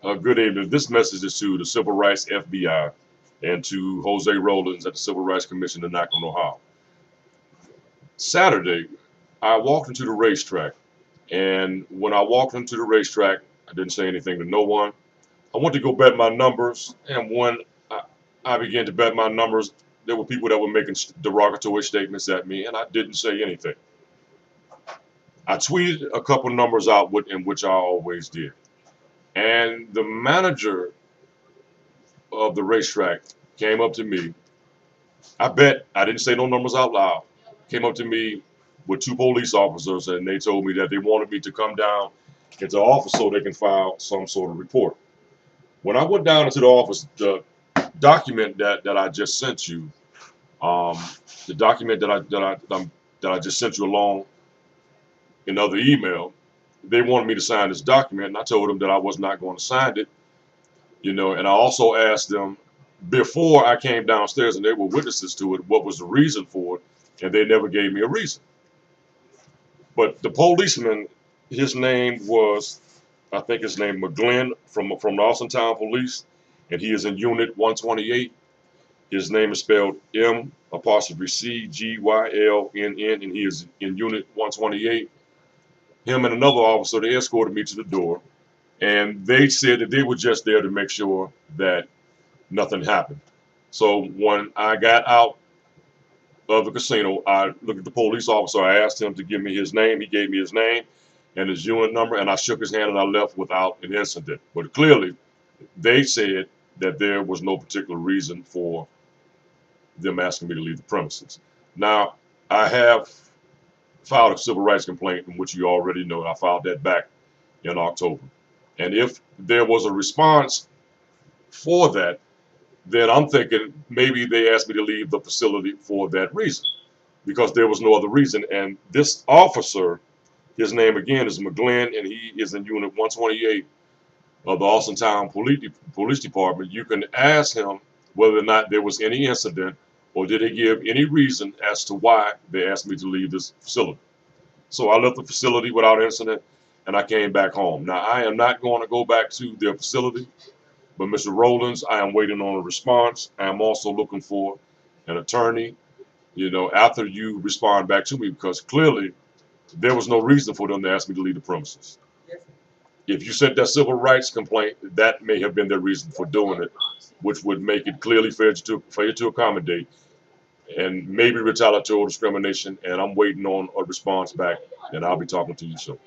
Good evening. This message is to the Civil Rights FBI and to Jose Rollins at the Civil Rights Commission in Akron, Ohio. Saturday, I walked into the racetrack, and when I walked into the racetrack, I didn't say anything to no one. I went to go bet my numbers, and when I began to bet my numbers, there were people that were making derogatory statements at me, and I didn't say anything. I tweeted a couple numbers out, in which I always did. And the manager of the racetrack came up to me. I bet I didn't say no numbers out loud. Came up to me with two police officers, and they told me that they wanted me to come down into the office so they can file some sort of report. When I went down into the office, the document that I just sent you, um, the document that I just sent you along in other email, they wanted me to sign this document, and I told them that I was not going to sign it. And I also asked them before I came downstairs, and they were witnesses to it, what was the reason for it, and they never gave me a reason. But the policeman, his name was, I think his name McGlynn from the Austintown Police, and he is in Unit 128. His name is spelled M''CGYLNN, and he is in Unit 128. Him and another officer, they escorted me to the door, and they said that they were just there to make sure that nothing happened. So when I got out of the casino, I looked at the police officer. I asked him to give me his name. He gave me his name and his unit number, and I shook his hand and I left without an incident. But clearly, they said that there was no particular reason for them asking me to leave the premises. Now, I have filed a civil rights complaint, in which you already know. I filed that back in October. And if there was a response for that, then I'm thinking maybe they asked me to leave the facility for that reason, because there was no other reason. And this officer, his name again is McGlynn, and he is in Unit 128 of the Austintown Police Department. You can ask him whether or not there was any incident, or did they give any reason as to why they asked me to leave this facility. So I left the facility without incident, and I came back home. Now, I am not going to go back to their facility. But Mr. Rollins, I am waiting on a response. I am also looking for an attorney, after you respond back to me, because clearly there was no reason for them to ask me to leave the premises. If you sent that civil rights complaint, that may have been their reason for doing it, which would make it clearly fair to accommodate and maybe retaliatory discrimination. And I'm waiting on a response back, and I'll be talking to you soon.